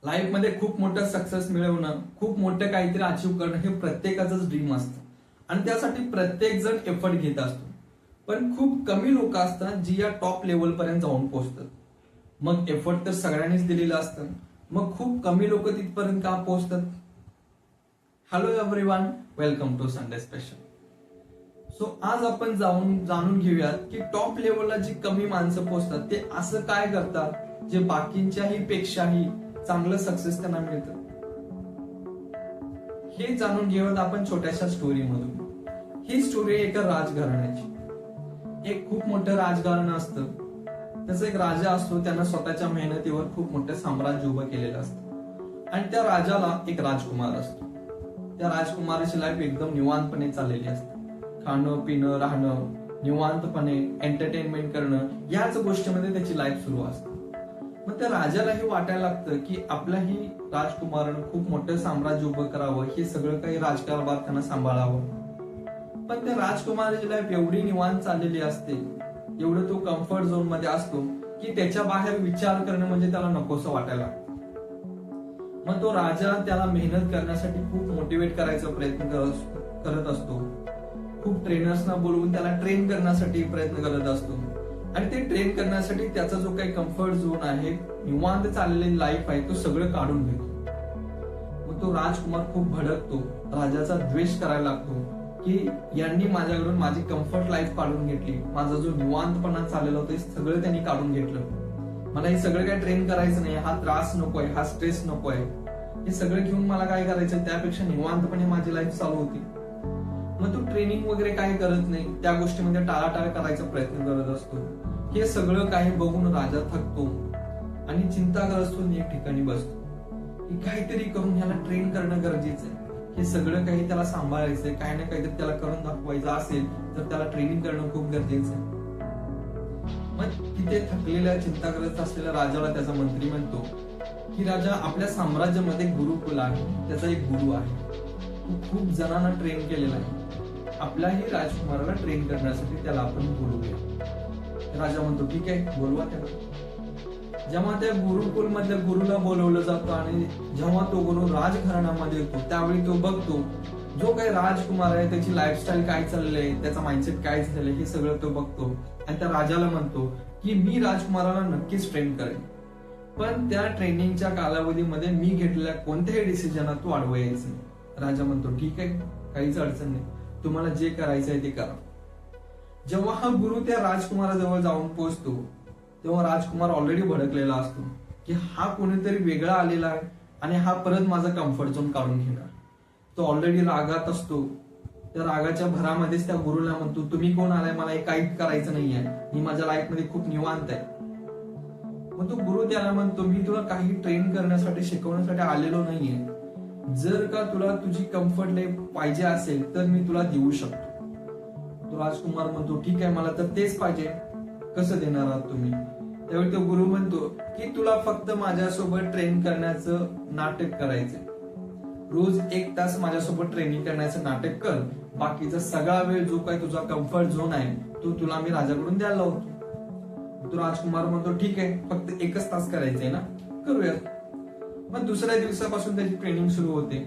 लाईफमध्ये खूप मोठं सक्सेस मिळवणं, खूप मोठं काहीतरी अचीव्ह करणं हे प्रत्येकाचंच ड्रीम असतं आणि त्यासाठी प्रत्येक जण एफर्ट घेत असतो. पण खूप कमी लोक असतात जी या टॉप लेवल पर्यंत जाऊन पोहोचतात. मग एफर्ट तर सगळ्यांनीच दिलेलं असतं, मग खूप कमी लोक तिथपर्यंत का पोहोचतात? Hello everyone, welcome to Sunday special. So आज आपण जाणून घेऊयात की टॉप लेवलला जी कमी माणसं पोहोचतात ते असं काय करतात जे बाकींच्याही पेक्षाही चांगलं सक्सेस त्यांना मिळतं. हे जाणून घेऊयात आपण छोट्याशा स्टोरी मधून. ही स्टोरी एका राजघराण्याची. एक खूप मोठं राजघराणं असतं. त्याचा एक राजा असतो, त्यानं स्वतःच्या मेहनतीवर खूप मोठं साम्राज्य उभं केलेलं असतं आणि त्या राजाला एक राजकुमार असतो. त्या राजकुमाराची लाईफ एकदम निवांतपणे चाललेली असते. खाणं पिणं राहणं, निवांतपणे एंटरटेनमेंट करणं, याच गोष्टीमध्ये त्याची लाईफ सुरू असते. मग त्या राजालाही वाटायला लागतं की आपल्याही राजकुमारानं खूप मोठं साम्राज्य उभं करावं, हे सगळं काही राजकारभार त्यांना सांभाळावं. पण त्या राजकुमाराची लाईफ एवढी निवांत चाललेली असते, एवढं तो कम्फर्ट झोन मध्ये असतो की त्याच्या बाहेर विचार करणं म्हणजे त्याला नकोसं वाटायला. मग तो राजा त्याला मेहनत करण्यासाठी खूप मोटिवेट करायचा प्रयत्न करत असतो. खूप ट्रेनर्सना बोलवून त्याला ट्रेन करण्यासाठी प्रयत्न करत असतो आणि ते ट्रेन करण्यासाठी त्याचा जो काही कम्फर्ट झोन आहे, निवांत चाललेली लाईफ आहे, तो सगळं काढून घेतो. मग तो राजकुमार खूप भडकतो, राजाचा द्वेष करायला लागतो की यांनी माझ्याकडून माझी कम्फर्ट लाईफ काढून घेतली, माझा जो निवांतपणा चाललेला होता हे सगळं त्यांनी काढून घेतलं. मला हे सगळं काय ट्रेन करायचं नाही, हा त्रास नकोय, हा स्ट्रेस नकोय, हे सगळं घेऊन मला काय करायचं, त्यापेक्षा निवांतपणे माझी लाईफ चालू होती. मग तो ट्रेनिंग वगैरे काही करत नाही, त्या गोष्टीमध्ये टाळाटाळ करायचा प्रयत्न करत असतो. हे सगळं काही बघून राजा थकतो आणि चिंताग्रस्त होऊन एक ठिकाणी बसतो की काहीतरी करून ह्याला ट्रेन करणं गरजेचं आहे. हे सगळं काही त्याला सांभाळायचंय, काही ना काहीतरी त्याला करून दाखवायचं असेल तर त्याला ट्रेनिंग करणं खूप गरजेचं आहे. मग तिथे थकलेल्या चिंताग्रस्त असलेल्या राजाला त्याचा मंत्री म्हणतो की राजा, आपल्या साम्राज्यामध्ये गुरुकुल आहे, त्याचा एक गुरु आहे, तो खूप जणांना ट्रेन केलेला आहे, आपल्याही राजकुमाराला ट्रेन करण्यासाठी त्याला आपण बोलवूया. राजा म्हणतो ठीक आहे, बोलवा त्याला. जेव्हा त्या गुरुकुल मधल्या गुरुला बोलवलं जातं आणि जेव्हा तो गुरु राजघराण्यामध्ये येतो त्यावेळी तो बघतो जो काही राजकुमार आहे त्याची लाईफस्टाईल काय चाललंय, त्याचा माइंडसेट काय झालंय, हे सगळं तो बघतो आणि त्या राजाला म्हणतो की मी राजकुमाराला नक्कीच ट्रेन करेन, पण त्या ट्रेनिंगच्या कालावधीमध्ये मी घेतलेल्या कोणत्याही डिसिजनात तू आडवं यायचं नाही. राजा म्हणतो ठीक आहे, काहीच अडचण नाही, तुम्हाला जे करायचंय ते करा. जेव्हा हा गुरु त्या राजकुमाराजवळ जाऊन पोहोचतो तेव्हा राजकुमार ऑलरेडी भडकलेला असतो की हा कोणीतरी वेगळा आलेला आहे आणि हा परत माझा कम्फर्ट झोन काढून घेणार. तो ऑलरेडी रागात असतो. त्या रागाच्या भरामध्येच त्या गुरुला म्हणतो तुम्ही कोण आलाय, मला हे काहीच करायचं नाहीये, मी माझ्या लाईफ मध्ये खूप निवांत आहे. मग तो गुरु त्याला म्हणतो मी तुला काही ट्रेन करण्यासाठी शिकवण्यासाठी आलेलो नाहीये, जर का तुला तुझी कम्फर्ट लाईफ पाहिजे असेल तर मी तुला देऊ शकतो. तो राजकुमार म्हणतो ठीक आहे, मला तर तेच पाहिजे, कसं देणार आहात तुम्ही? त्यावेळी तो गुरु म्हणतो की तुला फक्त माझ्यासोबत ट्रेन करण्याचं नाटक करायचंय, रोज 1 तास माझ्यासोबत ट्रेनिंग करण्याचं नाटक कर, बाकीचा सगळा वेळ जो काही तुझा कम्फर्ट झोन आहे तो तुला मी राजाकडून द्यायला होतो. तो राजकुमार म्हणतो ठीक आहे, फक्त 1च तास करायचंय ना, करूयात. मग दुसऱ्या दिवसापासून त्याची ट्रेनिंग सुरू होते.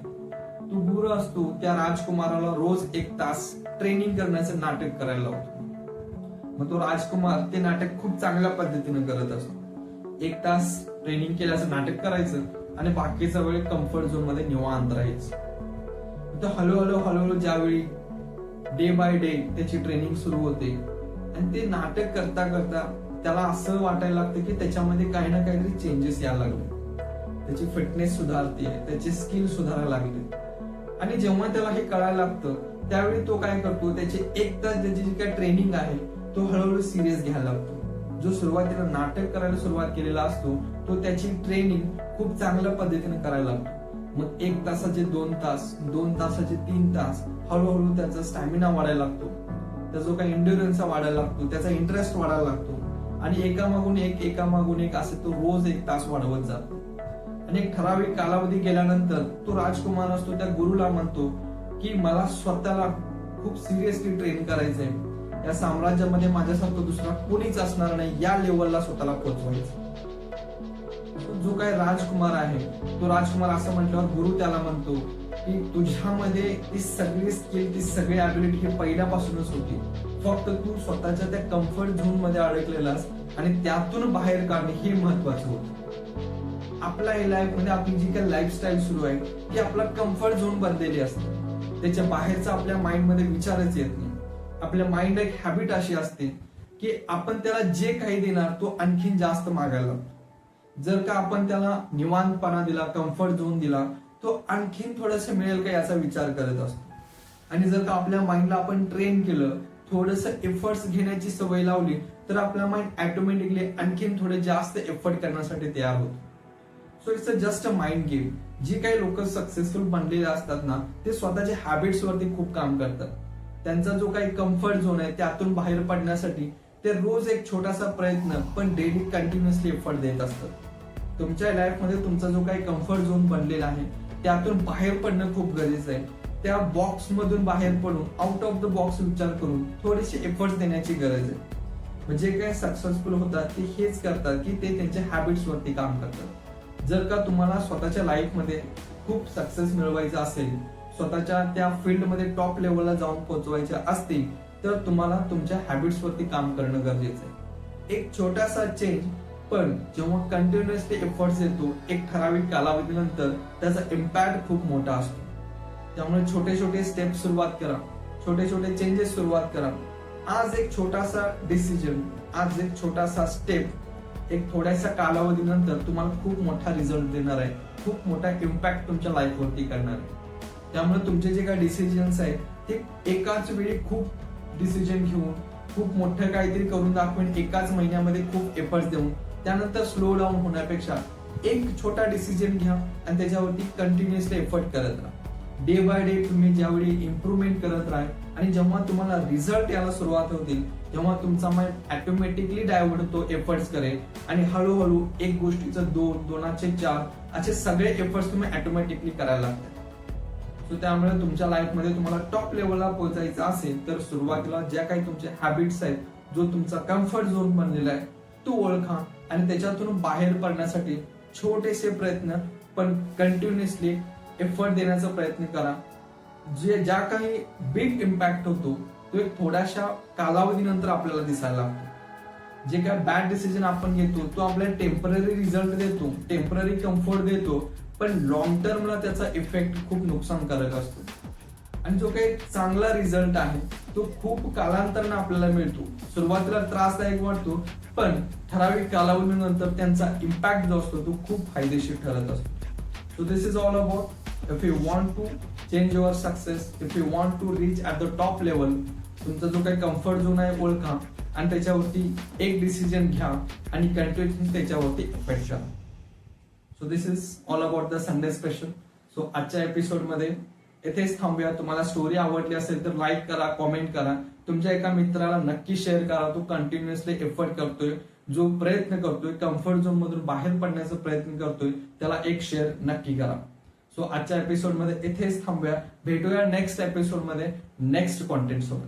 तो गुरु असतो त्या राजकुमाराला रोज 1 तास ट्रेनिंग करण्याचं नाटक करायला लावतो. मग तो राजकुमार ते नाटक खूप चांगल्या पद्धतीने करत असतो. 1 तास ट्रेनिंग केल्याचं नाटक करायचं आणि बाकीचा वेळ कम्फर्ट झोन मध्ये निवांत राहायचं. तर हळूहळू ज्यावेळी डे बाय डे त्याची ट्रेनिंग सुरू होते आणि ते नाटक करता करता त्याला असं वाटायला लागतं की त्याच्यामध्ये काही ना काहीतरी चेंजेस यायला लागले, त्याची फिटनेस सुधारते, त्याचे स्किल सुधारायला लागले. आणि जेव्हा त्याला हे कळायला लागतं त्यावेळी तो काय करतो, त्याचे 1 तास त्याची जी काही ट्रेनिंग आहे तो हळूहळू सिरियस घ्यायला लागतो. जो सुरुवातीला नाटक करायला सुरुवात केलेला असतो तो त्याची ट्रेनिंग खूप चांगल्या पद्धतीने करायला लागतो. मग 1 तासाचे 2 तास, 2 तासाचे 3 तास, हळूहळू त्याचा स्टॅमिना वाढायला लागतो, त्याचा जो काही इंड्युरन्स वाढायला लागतो, त्याचा इंटरेस्ट वाढायला लागतो आणि एकामागून एक असे तो रोज 1 तास वाढवत जातो. आणि एक ठराविक कालावधी गेल्यानंतर तो राजकुमार असतो त्या गुरुला म्हणतो की मला स्वतःला खूप सिरियसली ट्रेन करायचंय, या साम्राज्यामध्ये माझ्यासारखं दुसरा कोणीच असणार नाही, या लेवलला स्वतःला पोहोचवायचं. जो काही राजकुमार आहे तो राजकुमार असं म्हटल्यावर गुरु त्याला म्हणतो की तुझ्यामध्ये ती सगळी स्किल, ती सगळी ॲबिलिटी ही पहिल्यापासूनच होती, फक्त तू स्वतःच्या त्या कम्फर्ट झोन मध्ये अडकलेलास आणि त्यातून बाहेर काढणे हे महत्वाचं होतं. आपल्या लाईफ मध्ये आपली जी काही लाईफस्टाईल सुरू आहे ती आपला कम्फर्ट झोन बनलेली असते. त्याच्या बाहेरचा आपल्या माइंड मध्ये विचारच येत नाही. आपल्या माइंड एक हॅबिट अशी असते की आपण त्याला जे काही देणार तो आणखीन जास्त मागायला लागतो. जर का आपण त्याला निवांतपणा दिला, कम्फर्ट झोन दिला, तो आणखीन थोडस मिळेल का याचा विचार करत असतो. आणि जर का आपल्या माइंडला आपण ट्रेन केलं, थोडस एफर्ट्स घेण्याची सवय लावली, तर आपला माइंड ऑटोमॅटिकली आणखीन थोडे जास्त एफर्ट करण्यासाठी तयार होतो. So it's just a mind game. जी काही लोक सक्सेसफुल बनलेले असतात ना, ते स्वतःच्या हॅबिट्स वरती खूप काम करतात. त्यांचा जो काही कम्फर्ट झोन आहे त्यातून बाहेर पडण्यासाठी ते रोज एक छोटासा प्रयत्न पण डेली कंटिन्युअसली एफर्ट देत असतात. तुमच्या लाईफमध्ये तुमचा जो काही कम्फर्ट झोन बनलेला आहे त्यातून बाहेर पडणं खूप गरजेचं आहे. त्या बॉक्स मधून बाहेर पडून आउट ऑफ द बॉक्स विचार करून थोडेसे एफर्ट्स देण्याची गरज आहे. म्हणजे काय सक्सेसफुल होतात ते हेच करतात की ते त्यांच्या हॅबिट्स वरती काम करतात. जर का तुम्हाला स्वतःच्या लाईफमध्ये खूप सक्सेस मिळवायचा असेल, स्वतःच्या त्या फील्डमध्ये टॉप लेवलला जाऊन पोहोचवायचे असतील, तर तुम्हाला तुमच्या हॅबिट्स वरती काम करणं गरजेचं आहे. एक छोटासा चेंज पण जेव्हा कंटिन्युअसली एफर्ट्स येतो एक ठराविक कालावधीनंतर त्याचा इम्पॅक्ट खूप मोठा असतो. त्यामुळे छोटे छोटे स्टेप सुरुवात करा, छोटे छोटे चेंजेस सुरुवात करा. आज एक छोटासा डिसिजन, आज एक छोटासा स्टेप एक थोड्याशा कालावधीनंतर तुम्हाला खूप मोठा रिझल्ट देणार आहे, खूप मोठा इम्पॅक्ट तुमच्या लाईफवरती करणार आहे. त्यामुळे तुमचे जे काही डिसिजन्स आहेत ते एकाच वेळी खूप डिसिजन घेऊन खूप मोठं काहीतरी करून दाखवून एकाच महिन्यामध्ये खूप एफर्ट्स देऊन त्यानंतर स्लो डाऊन होण्यापेक्षा एक छोटा डिसिजन घ्या आणि त्याच्यावरती कंटिन्युअसली एफर्ट करत राहा. डे बाय डे तुम्ही ज्यावेळी इम्प्रूव्हमेंट करत राहा आणि जेव्हा तुम्हाला रिझल्ट यायला सुरुवात होतील तेव्हा तुमचा माइंड ऑटोमॅटिकली डायव्हर्ट होतो, एफर्ट्स करेल आणि हळूहळू एक गोष्टीचं 2, 2चे 4 असे सगळे एफर्ट्स तुम्ही ऑटोमॅटिकली करायला लागतात. सो त्यामुळे तुमच्या लाईफमध्ये तुम्हाला टॉप लेवलला पोहोचायचं असेल तर सुरुवातीला ज्या काही तुमचे हॅबिट्स आहेत, जो तुमचा कम्फर्ट झोन बनलेला आहे तो ओळखा आणि त्याच्यातून बाहेर पडण्यासाठी छोटेसे प्रयत्न पण कंटिन्युअसली एफर्ट देण्याचा प्रयत्न करा. ज्या काही बिग इम्पॅक्ट होतो तो एक थोड्याशा कालावधीनंतर आपल्याला दिसायला लागतो. जे काय बॅड डिसिजन आपण घेतो तो आपल्याला टेम्पररी रिझल्ट देतो, टेम्पररी कम्फर्ट देतो, पण लॉंग टर्मला त्याचा इफेक्ट खूप नुकसानकारक असतो. आणि जो काही चांगला रिझल्ट आहे तो खूप कालांतराने आपल्याला मिळतो. सुरुवातीला त्रासदायक वाटतो पण ठराविक कालावधीनंतर त्यांचा इम्पॅक्ट जो असतो तो खूप फायदेशीर ठरत असतो. So this is all about if you want to change your success, if you want to reach at the top level, तुमचा जो काही कम्फर्ट झोन आहे ओळखा आणि त्याच्यावरती एक डिसिजन घ्या आणि कंटिन्युअसली त्याच्यावरती इफेक्ट करा. So this is all about the Sunday special. So आजच्या एपिसोडमध्ये इथेच थांबूया. तुम्हाला स्टोरी आवडली असेल तर लाईक करा, कॉमेंट करा, तुमच्या एका मित्राला नक्की शेअर करा. तो कंटिन्युअसली एफर्ट करतोय, जो प्रयत्न करतोय, कम्फर्ट झोन मधून बाहेर पडण्याचा प्रयत्न करतोय, त्याला एक शेअर नक्की करा. सो आजच्या एपिसोडमध्ये इथेच थांबूया. भेटूया नेक्स्ट एपिसोडमध्ये नेक्स्ट कॉन्टेंट सोबत.